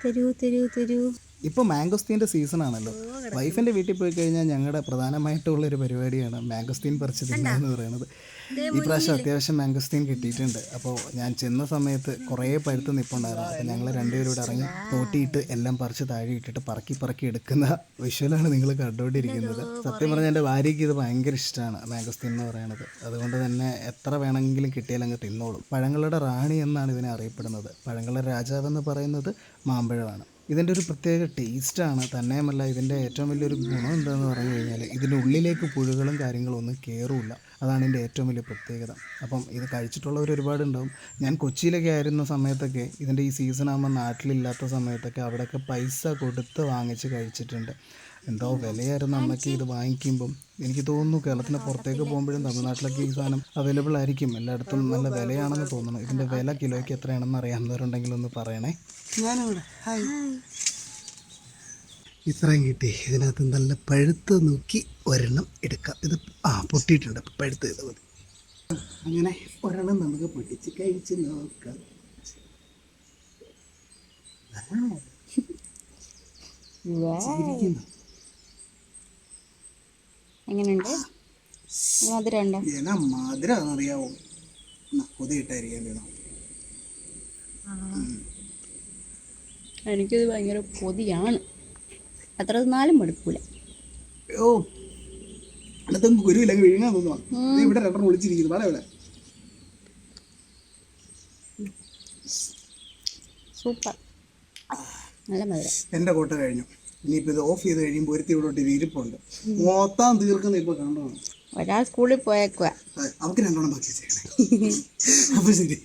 തരൂ. ഇപ്പോൾ മാംഗോസ്റ്റീൻ്റെ സീസണാണല്ലോ. വൈഫിൻ്റെ വീട്ടിൽ പോയി കഴിഞ്ഞാൽ ഞങ്ങളുടെ പ്രധാനമായിട്ടുള്ളൊരു പരിപാടിയാണ് മാംഗോസ്റ്റീൻ പറിച്ച് തിന്നുക എന്ന് പറയുന്നത്. ഈ പ്രാവശ്യം അത്യാവശ്യം മാംഗോസ്റ്റീൻ കിട്ടിയിട്ടുണ്ട്. അപ്പോൾ ഞാൻ ചെന്ന സമയത്ത് കുറേ പഴുത്ത് നിൽപ്പുണ്ടായിരുന്നു. അപ്പോൾ ഞങ്ങൾ രണ്ടുപേരും ഇവിടെ ഇറങ്ങി തോട്ടിയിട്ട് എല്ലാം പറിച്ച് താഴെ ഇട്ടിട്ട് പറക്കി എടുക്കുന്ന വിഷ്വലാണ് നിങ്ങൾ കണ്ടുകൊണ്ടിരിക്കുന്നത്. സത്യം പറഞ്ഞാൽ എൻ്റെ ഭാര്യയ്ക്ക് ഇത് ഭയങ്കര ഇഷ്ടമാണ് മാംഗോസ്റ്റീൻ എന്ന് പറയുന്നത്. അതുകൊണ്ട് തന്നെ എത്ര വേണമെങ്കിലും കിട്ടിയാൽ അങ്ങ് തിന്നോളും. പഴങ്ങളുടെ റാണി എന്നാണ് ഇതിനെ അറിയപ്പെടുന്നത്. പഴങ്ങളുടെ രാജാവെന്ന് പറയുന്നത് മാമ്പഴമാണ്. ഇതിൻ്റെ ഒരു പ്രത്യേക ടേസ്റ്റാണ്. തന്നെയുമല്ല ഇതിൻ്റെ ഏറ്റവും വലിയൊരു ഗുണം എന്താണെന്ന് പറഞ്ഞു കഴിഞ്ഞാൽ ഇതിൻ്റെ ഉള്ളിലേക്ക് പുഴുകളും കാര്യങ്ങളും ഒന്നും കയറില്ല. അതാണ് ഇതിൻ്റെ ഏറ്റവും വലിയ പ്രത്യേകത. അപ്പം ഇത് കഴിച്ചിട്ടുള്ളവർ ഒരുപാടുണ്ടാവും. ഞാൻ കൊച്ചിയിലൊക്കെ ആയിരുന്ന സമയത്തൊക്കെ ഇതിൻ്റെ ഈ സീസണാകുമ്പോൾ നാട്ടിലില്ലാത്ത സമയത്തൊക്കെ അവിടെയൊക്കെ പൈസ കൊടുത്ത് വാങ്ങിച്ച് കഴിച്ചിട്ടുണ്ട്. എന്തോ വിലയായിരുന്നു അമ്മയ്ക്ക് ഇത് വാങ്ങിക്കുമ്പം. എനിക്ക് തോന്നുന്നു കേരളത്തിന് പുറത്തേക്ക് പോകുമ്പോഴും തമിഴ്നാട്ടിലൊക്കെ ഈ സാധനം അവൈലബിൾ ആയിരിക്കും. എല്ലായിടത്തും നല്ല വിലയാണെന്ന് തോന്നുന്നു. ഇതിൻ്റെ വില കിലോയ്ക്ക് എത്രയാണെന്ന് അറിയാവുന്നവരുണ്ടെങ്കിൽ ഒന്ന് പറയണേ. ഞാനിവിടെ ഇത്രയും കിട്ടി. ഇതിനകത്ത് നല്ല പഴുത്ത് നോക്കി ഒരെണ്ണം എടുക്കാം. ഇത് പൊട്ടിയിട്ടുണ്ട്. പഴുത്ത് ഇത് മതി. അങ്ങനെ ഒരെണ്ണം നമുക്ക് പൊട്ടിച്ച് കഴിച്ച് നോക്കാം. എങ്ങനെയുണ്ട്? മധുരമുണ്ടോ? മധുരറിയാവോ? കൊതിയിട്ടായിരിക്കാം വേണം. എനിക്കിത് ഭയങ്കര കൊതിയാണ്. അത്ര തിന്നാലും മടുക്കൂല. ഓ അടുത്തൊന്നും ഗുരുവില്ലെങ്കിൽ വിഴുങ്ങാൻ തോന്നുന്നു. ഇവിടെ രണ്ടെണ്ണം ഒളിച്ചിരിക്കുന്നു. പറ ഇവിടെ സൂപ്പർ, നല്ല മധുരം. എൻ്റെ കോട്ട കഴിഞ്ഞു. ഇനിയിപ്പോൾ ഇത് ഓഫ് ചെയ്ത് കഴിയുമ്പോൾ ഒരുത്തി ഇവിടോട്ട് ഇരിപ്പുണ്ട്. മൊത്തം തീർക്കുന്ന ഇപ്പോൾ കണ്ടോ. ഒരാൾ സ്കൂളിൽ പോയേക്കുക. അവർക്ക് രണ്ടെണ്ണം ബാക്കി ചെയ്യണേ. അപ്പോൾ ശരി.